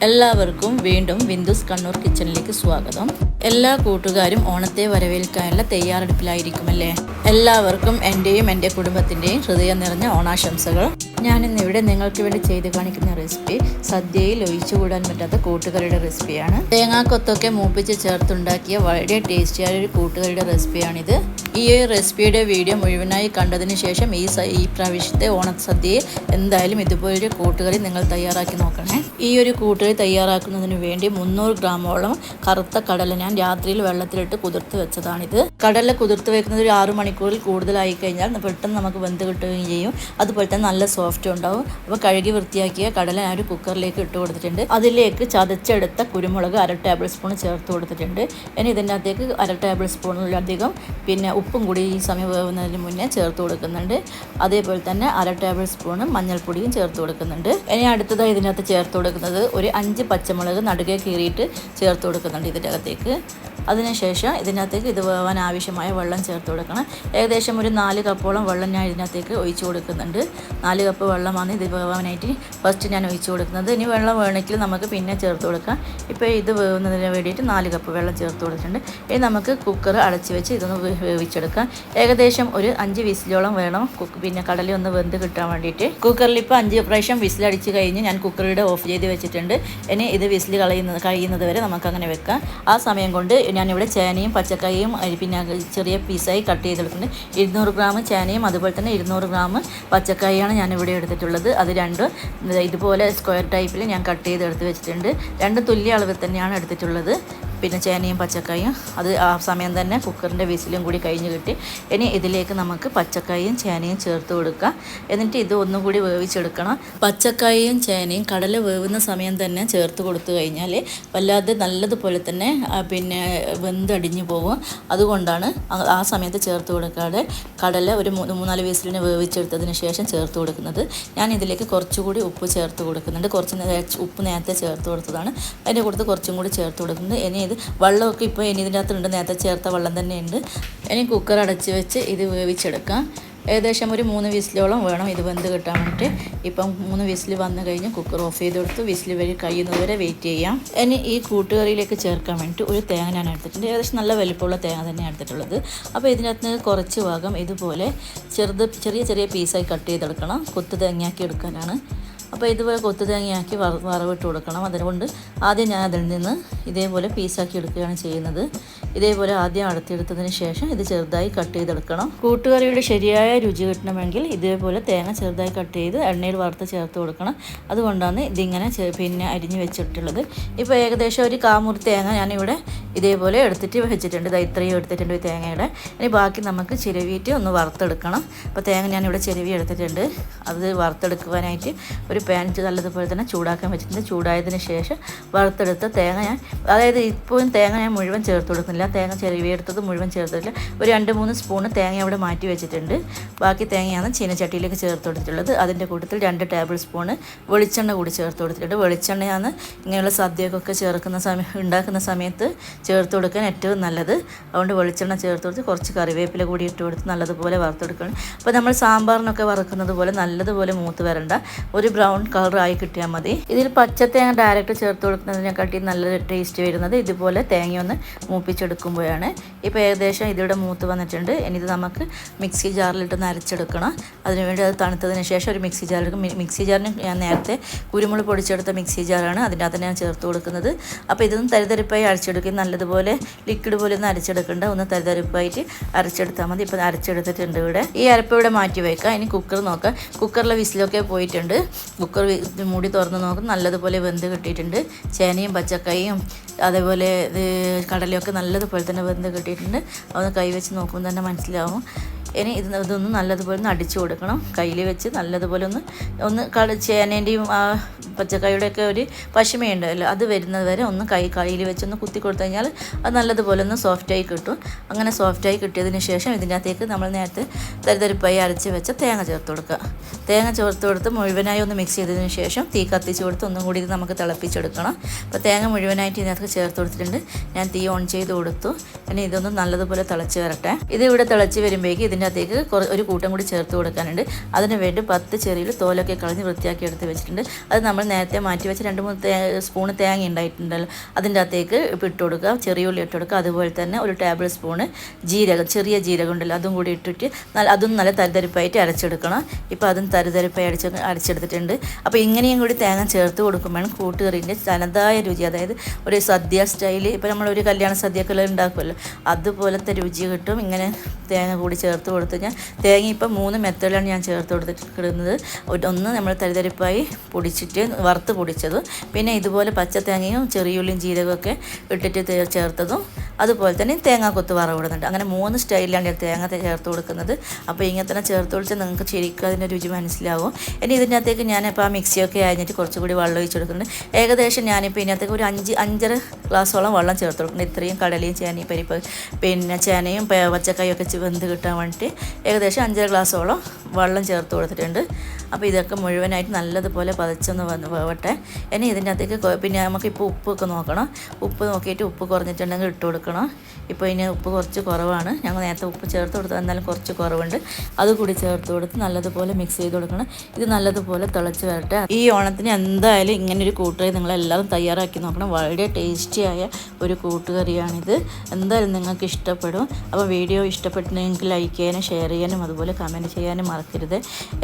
എല്ലാവർക്കും വീണ്ടും ബിന്ദുസ് കണ്ണൂർ കിച്ചണിലേക്ക് സ്വാഗതം. എല്ലാ കൂട്ടുകാരും ഓണത്തെ വരവേൽക്കാനുള്ള തയ്യാറെടുപ്പിലായിരിക്കുമല്ലേ? എല്ലാവർക്കും എൻ്റെയും എൻ്റെ കുടുംബത്തിൻ്റെയും ഹൃദയം നിറഞ്ഞ ഓണാശംസകൾ. ഞാനിന്നിവിടെ നിങ്ങൾക്ക് വേണ്ടി ചെയ്ത് കാണിക്കുന്ന റെസിപ്പി സദ്യയിൽ ഒഴിച്ചുകൂടാൻ പറ്റാത്ത കൂട്ടുകറിയുടെ റെസിപ്പിയാണ്. തേങ്ങാക്കൊത്തൊക്കെ മൂപ്പിച്ച് ചേർത്തുണ്ടാക്കിയ വളരെ ടേസ്റ്റിയായ ഒരു കൂട്ടുകറിയുടെ റെസിപ്പിയാണിത്. ഈ റെസിപ്പിയുടെ വീഡിയോ മുഴുവനായി കണ്ടതിന് ശേഷം ഈ പ്രാവശ്യത്തെ ഓണസദ്യയിൽ എന്തായാലും ഇതുപോലൊരു കൂട്ടുകറി നിങ്ങൾ തയ്യാറാക്കി നോക്കണേ. ഈ ഒരു കൂട്ടുകറി തയ്യാറാക്കുന്നതിന് വേണ്ടി 300 ഗ്രാമോളം കറുത്ത കടല ഞാൻ രാത്രിയിൽ വെള്ളത്തിലിട്ട് കുതിർത്ത് വെച്ചതാണിത്. കടല കുതിർത്ത് വെക്കുന്നത് ഒരു 6 മണിക്കൂറിൽ കൂടുതലായി കഴിഞ്ഞാൽ പെട്ടെന്ന് നമുക്ക് വെന്ത് കിട്ടുകയും ചെയ്യും. അതുപോലെ തന്നെ നല്ല സോഫ്റ്റ് ഉണ്ടാവും. അപ്പോൾ കഴുകി വൃത്തിയാക്കിയ കടല ഞാൻ ഒരു കുക്കറിലേക്ക് ഇട്ട് കൊടുത്തിട്ടുണ്ട്. അതിലേക്ക് ചതച്ചെടുത്ത കുരുമുളക് 1/2 ടേബിൾ സ്പൂൺ ചേർത്ത് കൊടുത്തിട്ടുണ്ട്. ഇനി ഇതിൻ്റെ അകത്തേക്ക് 1/2 ടേബിൾ സ്പൂണിലധികം ഉപ്പും കൂടി ഈ സമയം വേവുന്നതിന് മുന്നേ ചേർത്ത് കൊടുക്കുന്നുണ്ട്. അതേപോലെ തന്നെ 1/2 ടേബിൾ സ്പൂൺ മഞ്ഞൾപ്പൊടിയും ചേർത്ത് കൊടുക്കുന്നുണ്ട്. ഇനി അടുത്തതായി ഇതിനകത്ത് ചേർത്ത് കൊടുക്കുന്നത് ഒരു 5 പച്ചമുളക് നടുകെ കീറിയിട്ട് ചേർത്ത് കൊടുക്കുന്നുണ്ട് ഇതിൻ്റെ അകത്തേക്ക്. അതിനുശേഷം ഇതിനകത്തേക്ക് ഇത് വേവാൻ ആവശ്യമായ വെള്ളം ചേർത്ത് കൊടുക്കണം. ഏകദേശം ഒരു 4 കപ്പോളം വെള്ളം ഞാൻ ഇതിനകത്തേക്ക് ഒഴിച്ചു കൊടുക്കുന്നുണ്ട്. 4 കപ്പ് വെള്ളമാണ് ഇത് വേവാനായിട്ട് ഫസ്റ്റ് ഞാൻ ഒഴിച്ചു കൊടുക്കുന്നത്. ഇനി വെള്ളം വേണമെങ്കിൽ നമുക്ക് പിന്നെ ചേർത്ത് കൊടുക്കാം. ഇപ്പോൾ ഇത് വേവുന്നതിന് വേണ്ടിയിട്ട് 4 കപ്പ് വെള്ളം ചേർത്ത് കൊടുത്തിട്ടുണ്ട്. ഇനി നമുക്ക് കുക്കർ അടച്ച് വെച്ച് ഇതൊന്ന് വേവിച്ചെടുക്കാം. ഏകദേശം ഒരു 5 വിസിലോളം വേണം കടല ഒന്ന് വെന്ത് കിട്ടാൻ വേണ്ടിയിട്ട്. കുക്കറിൽ ഇപ്പോൾ 5 പ്രാവശ്യം വിസിലടിച്ച് കഴിഞ്ഞ് ഞാൻ കുക്കറുടെ ഓഫ് ചെയ്ത് വെച്ചിട്ടുണ്ട്. ഇനി ഇത് വിസിൽ കഴിയുന്നത് വരെ നമുക്കങ്ങനെ വെക്കാം. ആ സമയം കൊണ്ട് ഞാനിവിടെ ചേനയും പച്ചക്കായും ചെറിയ പീസായി കട്ട് ചെയ്തെടുക്കുന്നുണ്ട്. 200 ഗ്രാം ചേനയും അതുപോലെ തന്നെ 200 ഗ്രാം പച്ചക്കായാണ് ഞാനിവിടെ എടുത്തിട്ടുള്ളത്. അത് രണ്ടും ഇതുപോലെ സ്ക്വയർ ടൈപ്പിൽ ഞാൻ കട്ട് ചെയ്തെടുത്ത് വെച്ചിട്ടുണ്ട്. രണ്ടും തുല്യ അളവിൽ തന്നെയാണ് എടുത്തിട്ടുള്ളത്. ചേനയും പച്ചക്കായും അത് ആ സമയം തന്നെ കുക്കറിൻ്റെ വിസിലും കൂടി കഴിഞ്ഞ് കിട്ടി. ഇനി ഇതിലേക്ക് നമുക്ക് പച്ചക്കായും ചേനയും ചേർത്ത് കൊടുക്കാം. എന്നിട്ട് ഇത് ഒന്നും കൂടി വേവിച്ചെടുക്കണം. പച്ചക്കായും ചേനയും കടല വേവുന്ന സമയം തന്നെ ചേർത്ത് കൊടുത്തു കഴിഞ്ഞാൽ വല്ലാതെ നല്ലതുപോലെ തന്നെ വെന്തടിഞ്ഞു പോകും. അതുകൊണ്ടാണ് ആ സമയത്ത് ചേർത്ത് കൊടുക്കാതെ കടല ഒരു 3-4 വിസിലിന് വേവിച്ചെടുത്തതിന് ശേഷം ചേർത്ത് കൊടുക്കുന്നത്. ഞാൻ ഇതിലേക്ക് കുറച്ചുകൂടി ഉപ്പ് ചേർത്ത് കൊടുക്കുന്നുണ്ട്. ഉപ്പ് നേരത്തെ ചേർത്ത് കൊടുത്തതാണ്. അതിൻ്റെ കൂടുതൽ കുറച്ചും കൂടി ചേർത്ത് കൊടുക്കുന്നത്. ഇനി ഇത് വെള്ളമൊക്കെ ഇപ്പോൾ ഇതിൻ്റെ അകത്തുണ്ട്, നേരത്തെ ചേർത്ത വെള്ളം തന്നെയുണ്ട്. ഇനി കുക്കർ അടച്ച് വെച്ച് ഇത് വേവിച്ചെടുക്കാം. ഏകദേശം ഒരു 3 വിസിലോളം വേണം ഇത് വെന്ത് കിട്ടാൻ വേണ്ടിയിട്ട്. ഇപ്പം 3 വിസിൽ വന്നു കഴിഞ്ഞ് കുക്കർ ഓഫ് ചെയ്ത് കൊടുത്ത് വിസിൽ കഴിയുന്നത് വരെ വെയിറ്റ് ചെയ്യാം. ഇനി ഈ കൂട്ടുകറിയിലേക്ക് ചേർക്കാൻ വേണ്ടിയിട്ട് ഒരു തേങ്ങ ഞാൻ എടുത്തിട്ടുണ്ട്. ഏകദേശം നല്ല വലിപ്പമുള്ള തേങ്ങ തന്നെയാണ് എടുത്തിട്ടുള്ളത്. അപ്പോൾ ഇതിനകത്ത് കുറച്ച് ഭാഗം ഇതുപോലെ ചെറിയ പീസായി കട്ട് ചെയ്തെടുക്കണം. കൊത്ത് തേങ്ങയാക്കി എടുക്കാനാണ്. അപ്പോൾ ഇതുപോലെ കൊത്തു തേങ്ങയാക്കി വറവിട്ട് കൊടുക്കണം. അതുകൊണ്ട് ആദ്യം ഞാൻ അതിൽ നിന്ന് ഇതേപോലെ പീസാക്കി എടുക്കുകയാണ് ചെയ്യുന്നത്. ഇതേപോലെ ആദ്യം അടത്തിയെടുത്തതിന് ശേഷം ഇത് ചെറുതായി കട്ട് ചെയ്തെടുക്കണം. കൂട്ടുകറിയുടെ ശരിയായ രുചി കിട്ടണമെങ്കിൽ ഇതേപോലെ തേങ്ങ ചെറുതായി കട്ട് ചെയ്ത് എണ്ണയിൽ വറുത്ത് ചേർത്ത് കൊടുക്കണം. അതുകൊണ്ടാണ് ഇതിങ്ങനെ അരിഞ്ഞ് വെച്ചിട്ടുള്ളത്. ഇപ്പോൾ ഏകദേശം ഒരു കാമുറി തേങ്ങ ഞാനിവിടെ ഇതേപോലെ എടുത്തിട്ട് വെച്ചിട്ടുണ്ട്. ഇത്രയും എടുത്തിട്ടുണ്ട് ഈ തേങ്ങയുടെ. ഇനി ബാക്കി നമുക്ക് ചിരവിയിട്ട് ഒന്ന് വറുത്തെടുക്കണം. അപ്പോൾ തേങ്ങ ഞാനിവിടെ ചിരവി എടുത്തിട്ടുണ്ട്. അത് വറുത്തെടുക്കുവാനായിട്ട് ഒരു പാൻ നല്ലതുപോലെ തന്നെ ചൂടാക്കാൻ വെച്ചിട്ടുണ്ട്. ചൂടായതിന് ശേഷം വറുത്തെടുത്ത തേങ്ങ ഇപ്പോഴും തേങ്ങ ഞാൻ മുഴുവൻ ചേർത്ത് കൊടുക്കുന്നില്ല. തേങ്ങ ചെറുവിയെടുത്തത് മുഴുവൻ ചേർത്തിട്ടില്ല. ഒരു 2-3 സ്പൂണ് തേങ്ങ അവിടെ മാറ്റി വെച്ചിട്ടുണ്ട്. ബാക്കി തേങ്ങയാണ് ചീനച്ചട്ടിയിലേക്ക് ചേർത്ത് കൊടുത്തിട്ടുള്ളത്. അതിൻ്റെ കൂട്ടത്തിൽ 2 ടേബിൾ സ്പൂണ് വെളിച്ചെണ്ണ കൂടി ചേർത്ത് കൊടുത്തിട്ടുണ്ട്. വെളിച്ചെണ്ണയാണ് ഇങ്ങനെയുള്ള സദ്യക്കൊക്കെ ഉണ്ടാക്കുന്ന സമയത്ത് ചേർത്ത് കൊടുക്കാൻ ഏറ്റവും നല്ലത്. അതുകൊണ്ട് വെളിച്ചെണ്ണ ചേർത്ത് കൊടുത്ത് കുറച്ച് കറിവേപ്പില കൂടി ഇട്ട് കൊടുത്ത് നല്ലതുപോലെ വറുത്തെടുക്കണം. അപ്പോൾ നമ്മൾ സാമ്പാറിനൊക്കെ വറുക്കുന്നത് പോലെ നല്ലതുപോലെ മൂത്ത് വരണ്ട, ഒരു ബ്രൗൺ കളറായി കിട്ടിയാൽ മതി. ഇതിൽ പച്ചത്തേങ്ങ ഡയറക്റ്റ് ചേർത്ത് കൊടുക്കുന്നതിനെക്കാട്ടി നല്ല ടേസ്റ്റ് വരുന്നത് ഇതുപോലെ തേങ്ങയൊന്ന് മൂപ്പിച്ചെടുക്കുമ്പോഴാണ്. ഇപ്പോൾ ഏകദേശം ഇതിവിടെ മൂത്ത് വന്നിട്ടുണ്ട്. ഇനി ഇത് നമുക്ക് മിക്സി ജാറിലിട്ടൊന്ന് അരച്ചെടുക്കണം. അതിനുവേണ്ടി അത് തണുത്തതിന് ശേഷം ഒരു മിക്സി ജാറിന് ഞാൻ നേരത്തെ കുരുമുളക് പൊടിച്ചെടുത്ത മിക്സി ജാറാണ് അതിൻ്റെ അകത്ത് ഞാൻ ചേർത്ത് കൊടുക്കുന്നത്. അപ്പോൾ ഇതൊന്ന് തരിതരിപ്പായി അരച്ചെടുക്കുക. നല്ലതുപോലെ ലിക്വിഡ് പോലെ ഒന്ന് അരച്ചെടുക്കേണ്ട, ഒന്ന് തരിതരിപ്പായിട്ട് അരച്ചെടുത്താൽ മതി. ഇപ്പോൾ അരച്ചെടുത്തിട്ടുണ്ട്. ഇവിടെ ഈ അരപ്പ് ഇവിടെ മാറ്റി വയ്ക്കാം. ഇനി കുക്കർ നോക്കാം. കുക്കറിലെ വിസിലൊക്കെ പോയിട്ടുണ്ട്. കുക്കർ മൂടി തുറന്ന് നോക്കും. നല്ലതുപോലെ വെന്ത് കിട്ടിയിട്ടുണ്ട്. ചേനയും പച്ചക്കായും അതേപോലെ കടലയൊക്കെ നല്ലതുപോലെ തന്നെ വെന്ത് കിട്ടിയിട്ടുണ്ട്. അതൊന്ന് കൈവച്ച് നോക്കുമ്പോൾ തന്നെ മനസ്സിലാവും. ഇനി ഇതൊന്ന് നല്ലതുപോലെ ഒന്ന് അടിച്ചു കൊടുക്കണം. കയ്യിൽ വെച്ച് നല്ലതുപോലെ ഒന്ന് ചേനേൻ്റെയും പച്ചക്കായുടെയൊക്കെ ഒരു പശിമയുണ്ടല്ലോ അത് വരുന്നത് വരെ ഒന്ന് കയ്യിൽ വെച്ചൊന്ന് കുത്തി കൊടുത്തു കഴിഞ്ഞാൽ അത് നല്ലതുപോലെ ഒന്ന് സോഫ്റ്റായി കിട്ടും. അങ്ങനെ സോഫ്റ്റായി കിട്ടിയതിന് ശേഷം ഇതിൻ്റെ അകത്തേക്ക് നമ്മൾ നേരത്തെ തരിതരിപ്പായി അരച്ച് വെച്ച തേങ്ങ ചേർത്ത് കൊടുക്കുക. തേങ്ങ ചേർത്ത് കൊടുത്ത് മുഴുവനായി ഒന്ന് മിക്സ് ചെയ്തതിന് ശേഷം തീ കത്തിച്ച് കൊടുത്ത് ഒന്നും കൂടി ഇത് നമുക്ക് തിളപ്പിച്ചെടുക്കണം. അപ്പോൾ തേങ്ങ മുഴുവനായിട്ട് ഇതിനകത്ത് ചേർത്ത് കൊടുത്തിട്ടുണ്ട്. ഞാൻ തീ ഓൺ ചെയ്ത് കൊടുത്തു. ഇനി ഇതൊന്ന് നല്ലതുപോലെ തിളച്ച് വരട്ടെ. ഇത് ഇവിടെ തിളച്ച് വരുമ്പോഴേക്ക് ഇതിൻ്റെ ഇതിൻ്റെ അകത്തേക്ക് ഒരു കൂട്ടം കൂടി ചേർത്ത് കൊടുക്കാനുണ്ട്. അതിന് വേണ്ടി 10 ചെറിയ തോലൊക്കെ കളഞ്ഞ് വൃത്തിയാക്കി എടുത്ത് വെച്ചിട്ടുണ്ട്. അത് നമ്മൾ നേരത്തെ മാറ്റി വെച്ച് 2-3 സ്പൂൺ തേങ്ങ ഉണ്ടായിട്ടുണ്ടല്ലോ, അതിൻ്റെ അകത്തേക്ക് ഇട്ട് കൊടുക്കുക. ചെറിയ ഉള്ളി ഇട്ട് കൊടുക്കുക. അതുപോലെ തന്നെ ഒരു ടേബിൾ സ്പൂണ് ജീരകം, ചെറിയ ജീരകം ഉണ്ടല്ലോ, അതും കൂടി ഇട്ടിട്ട് അതും നല്ല തരിതരിപ്പായിട്ട് അരച്ചെടുക്കണം. ഇപ്പോൾ അതും തരിതരിപ്പായി അരച്ചെടുത്തിട്ടുണ്ട്. അപ്പോൾ ഇങ്ങനെയും കൂടി തേങ്ങ ചേർത്ത് കൊടുക്കുമ്പോഴാണ് കൂട്ടുകറിൻ്റെ തനതായ രുചി, അതായത് ഒരു സദ്യ സ്റ്റൈല്, ഇപ്പോൾ നമ്മളൊരു കല്യാണ സദ്യക്കെല്ലാം ഉണ്ടാക്കുമല്ലോ, അതുപോലത്തെ രുചി കിട്ടും ഇങ്ങനെ തേങ്ങ കൂടി ചേർത്ത് കൊടുത്ത് കഴിഞ്ഞാൽ. തേങ്ങ ഇപ്പോൾ 3 മെത്തേഡിലാണ് ഞാൻ ചേർത്ത് കൊടുത്തിട്ടുള്ളത്. ഒന്ന് നമ്മൾ തരിതരിപ്പായി പൊടിച്ചിട്ട് വറുത്ത് പൊടിച്ചതും, പിന്നെ ഇതുപോലെ പച്ച തേങ്ങയും ചെറിയുള്ളിയും ജീരകമൊക്കെ ഇട്ടിട്ട് ചേർത്തതും, അതുപോലെ തന്നെ തേങ്ങാക്കൊത്ത് വറവിടുന്നുണ്ട്. അങ്ങനെ 3 സ്റ്റൈലിലാണ് ഞാൻ തേങ്ങ ചേർത്ത് കൊടുക്കുന്നത്. അപ്പോൾ ഇങ്ങനെ തന്നെ ചേർത്ത് കൊടുത്താൽ നിങ്ങൾക്ക് ശരിക്കും അതിൻ്റെ രുചി മനസ്സിലാവും. ഇനി ഇതിൻ്റെ അകത്തേക്ക് ഞാനിപ്പോൾ ആ മിക്സിയൊക്കെ അരിഞ്ഞിട്ട് കുറച്ചുകൂടി വെള്ളം ഒഴിച്ച് കൊടുക്കുന്നുണ്ട്. ഏകദേശം ഞാനിപ്പോൾ ഇതിനകത്തേക്ക് ഒരു 5-5.5 ഗ്ലാസോളം വെള്ളം ചേർത്ത് കൊടുക്കുന്നുണ്ട്. ഇത്രയും കടലയും ചേനയും പരിപ്പ് പിന്നെ ചേനയും പച്ചക്കായൊക്കെ വെന്ത് കിട്ടാൻ വേണ്ടിയിട്ട് ഏകദേശം 5.5 ഗ്ലാസോളം വെള്ളം ചേർത്ത് കൊടുത്തിട്ടുണ്ട്. അപ്പോൾ ഇതൊക്കെ മുഴുവനായിട്ട് നല്ലതുപോലെ പതച്ചൊന്ന് വേവട്ടെ. ഇനി ഇതിൻ്റെ അകത്തേക്ക് പിന്നെ നമുക്കിപ്പോൾ ഉപ്പൊക്കെ നോക്കണം. ഉപ്പ് നോക്കിയിട്ട് ഉപ്പ് കുറഞ്ഞിട്ടുണ്ടെങ്കിൽ ഇട്ട് കൊടുക്കണം. ഇപ്പോൾ ഇനി ഉപ്പ് കുറച്ച് കുറവാണ്, ഞങ്ങൾ നേരത്തെ ഉപ്പ് ചേർത്ത് കൊടുത്താൽ എന്നാലും കുറച്ച് കുറവുണ്ട്. അതുകൂടി ചേർത്ത് കൊടുത്ത് നല്ലതുപോലെ മിക്സ് ചെയ്ത് കൊടുക്കണം. ഇത് നല്ലതുപോലെ തിളച്ച് വരട്ടെ. ഈ ഓണത്തിന് എന്തായാലും ഇങ്ങനൊരു കൂട്ടുകറി നിങ്ങളെല്ലാവരും തയ്യാറാക്കി നോക്കണം. വളരെ ടേസ്റ്റിയായ ഒരു കൂട്ടുകറിയാണിത്. എന്തായാലും നിങ്ങൾക്ക് ഇഷ്ടപ്പെടും. അപ്പോൾ വീഡിയോ ഇഷ്ടപ്പെട്ടിട്ടുണ്ടെങ്കിൽ ലൈക്ക് ചെയ്യാനും ഷെയർ ചെയ്യാനും അതുപോലെ കമൻറ്റ് ചെയ്യാനും മറക്കരുത്.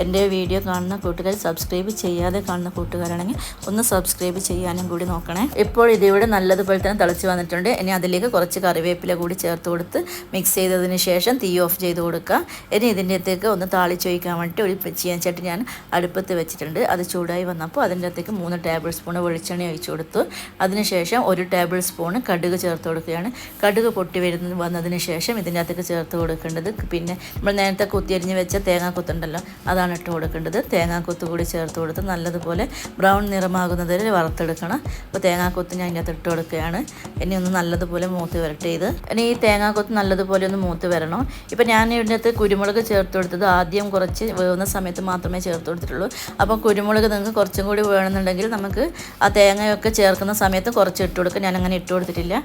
എൻ്റെ വീഡിയോ കാണുന്ന കൂട്ടുകാർ സബ്സ്ക്രൈബ് ചെയ്യാതെ കാണുന്ന കൂട്ടുകാരാണെങ്കിൽ ഒന്ന് സബ്സ്ക്രൈബ് ചെയ്യാനും കൂടി നോക്കണേ. ഇപ്പോൾ ഇതിവിടെ നല്ലതുപോലെ തന്നെ തിളച്ച് വന്നിട്ടുണ്ട്. ഇനി അതിലേക്ക് കുറച്ച് കറിവേപ്പില കൂടി ചേർത്ത് കൊടുത്ത് മിക്സ് ചെയ്തതിന് ശേഷം തീ ഓഫ് ചെയ്ത് കൊടുക്കുക. ഇനി ഇതിൻ്റെ അകത്തേക്ക് ഒന്ന് താളിച്ച് ഒഴിക്കാൻ വേണ്ടിയിട്ട് ഒരു ചീനച്ചട്ടി ഞാൻ അടുപ്പത്ത് വെച്ചിട്ടുണ്ട്. അത് ചൂടായി വന്നപ്പോൾ അതിൻ്റെ അകത്തേക്ക് 3 ടേബിൾ സ്പൂൺ വെളിച്ചെണ്ണ ഒഴിച്ച് കൊടുത്തു. അതിനുശേഷം 1 ടേബിൾ സ്പൂൺ കടുക് ചേർത്ത് കൊടുക്കുകയാണ്. കടുക് പൊട്ടി വന്നതിന് ശേഷം ഇതിൻ്റെ അകത്തേക്ക് ചേർത്ത് കൊടുക്കേണ്ടത് പിന്നെ നമ്മൾ നേരത്തെ കുത്തിയരിഞ്ഞ് വെച്ച തേങ്ങാക്കൊത്തുണ്ടല്ലോ, അതാണ് ഇട്ട് കൊടുക്കേണ്ടത്. തേങ്ങാക്കൊത്ത് കൂടി ചേർത്ത് കൊടുത്ത് നല്ലതുപോലെ ബ്രൗൺ നിറമാകുന്നത് വരെ വറുത്തെടുക്കണം. അപ്പോൾ തേങ്ങാക്കൊത്ത് ഞാൻ ഇതിനകത്ത് ഇട്ട് കൊടുക്കുകയാണ്. ഇനി ഒന്ന് നല്ലതുപോലെ മൂത്ത് വരട്ടെ. ഇനി ഈ തേങ്ങാക്കൊത്ത് നല്ലതുപോലെ ഒന്ന് മൂത്ത് വരണം. ഇപ്പോൾ ഞാൻ ഇതിനകത്ത് കുരുമുളക് ചേർത്ത് കൊടുത്തത് ആദ്യം കുറച്ച് വേവുന്ന സമയത്ത് മാത്രമേ ചേർത്ത് കൊടുത്തിട്ടുള്ളൂ. അപ്പോൾ കുരുമുളക് നിങ്ങൾക്ക് കുറച്ചും കൂടി വേണമെന്നുണ്ടെങ്കിൽ നമുക്ക് ആ തേങ്ങയൊക്കെ ചേർക്കുന്ന സമയത്ത് കുറച്ച് ഇട്ട് കൊടുക്കുക. ഞാൻ അങ്ങനെ ഇട്ട് കൊടുത്തിട്ടില്ല,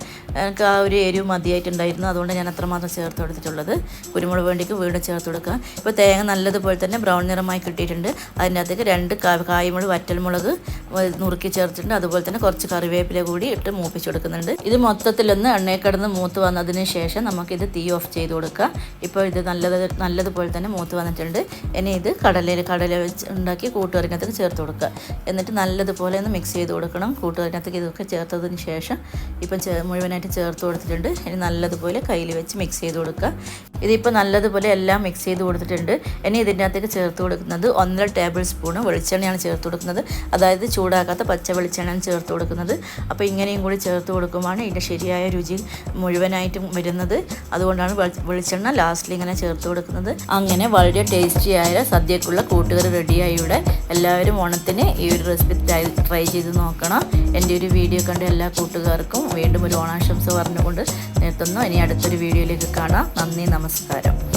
എനിക്ക് ആ ഒരു എരിവ് മതിയായിട്ടുണ്ടായിരുന്നു, അതുകൊണ്ട് ഞാൻ അത്രമാത്രം ചേർത്ത് കൊടുത്തിട്ടുള്ളത്. കുരുമുളക് വേണ്ടിക്ക് വീണ്ടും ചേർത്ത് കൊടുക്കുക. ഇപ്പോൾ തേങ്ങ നല്ലതുപോലെ തന്നെ ബ്രൗൺ നിറമായി കിട്ടിയിട്ടുണ്ട്. അതിൻ്റെ അകത്തേക്ക് 2 കായ്മുളക് വറ്റൽമുളക് നുറുക്കി ചേർത്തിട്ടുണ്ട്. അതുപോലെ തന്നെ കുറച്ച് കറിവേപ്പില കൂടി ഇട്ട് മൂപ്പിച്ച് കൊടുക്കുന്നുണ്ട്. ഇത് മൊത്തത്തിലൊന്ന് എണ്ണയിൽ കിടന്ന് മൂത്ത് വന്നതിന് ശേഷം നമുക്കിത് തീ ഓഫ് ചെയ്ത് കൊടുക്കുക. ഇപ്പോൾ ഇത് നല്ലതുപോലെ തന്നെ മൂത്ത് വന്നിട്ടുണ്ട്. ഇനി ഇത് കടല വെച്ച് ഉണ്ടാക്കി കൂട്ടുകറിനകത്തേക്ക് ചേർത്ത് കൊടുക്കുക. എന്നിട്ട് നല്ലതുപോലെ ഒന്ന് മിക്സ് ചെയ്ത് കൊടുക്കണം. കൂട്ടുകറിനകത്തേക്ക് ഇതൊക്കെ ചേർത്തതിന് ശേഷം ഇപ്പം മുഴുവനായിട്ട് ചേർത്ത് കൊടുത്തിട്ടുണ്ട്. ഇനി നല്ലതുപോലെ കയ്യിൽ വെച്ച് മിക്സ് ചെയ്ത് കൊടുക്കുക. ഇതിപ്പോൾ നല്ലതുപോലെ എല്ലാം മിക്സ് ചെയ്ത് കൊടുത്തിട്ടുണ്ട്. ഇനി ഇതിൻ്റെ അകത്തേക്ക് ചേർത്ത് കൊടുക്കുന്നത് 1.5 ടേബിൾ സ്പൂൺ വെളിച്ചെണ്ണയാണ് ചേർത്ത് കൊടുക്കുന്നത്. അതായത് ചൂടാക്കാത്ത പച്ച വെളിച്ചെണ്ണയാണ് ചേർത്ത് കൊടുക്കുന്നത്. അപ്പോൾ ഇങ്ങനെയും കൂടി ചേർത്ത് കൊടുക്കുമ്പോഴാണ് ഇതിൻ്റെ ശരിയായ രുചി മുഴുവനായിട്ടും വരുന്നത്. അതുകൊണ്ടാണ് വെളിച്ചെണ്ണ ലാസ്റ്റിൽ ഇങ്ങനെ ചേർത്ത് കൊടുക്കുന്നത്. അങ്ങനെ വളരെ ടേസ്റ്റിയായ സദ്യക്കുള്ള കൂട്ടുകറി റെഡിയായി. ഇവിടെ എല്ലാവരും ഓണത്തിന് ഈ ഒരു റെസിപ്പി ട്രൈ ചെയ്ത് നോക്കണം. എൻ്റെ ഒരു വീഡിയോ കണ്ട എല്ലാ കൂട്ടുകാർക്കും വീണ്ടും ഒരു ഓണാശംസ പറഞ്ഞുകൊണ്ട് നിർത്തുന്നു. ഇനി അടുത്തൊരു വീഡിയോയിലേക്ക് കാണാം. നന്ദി, നമസ്കാരം.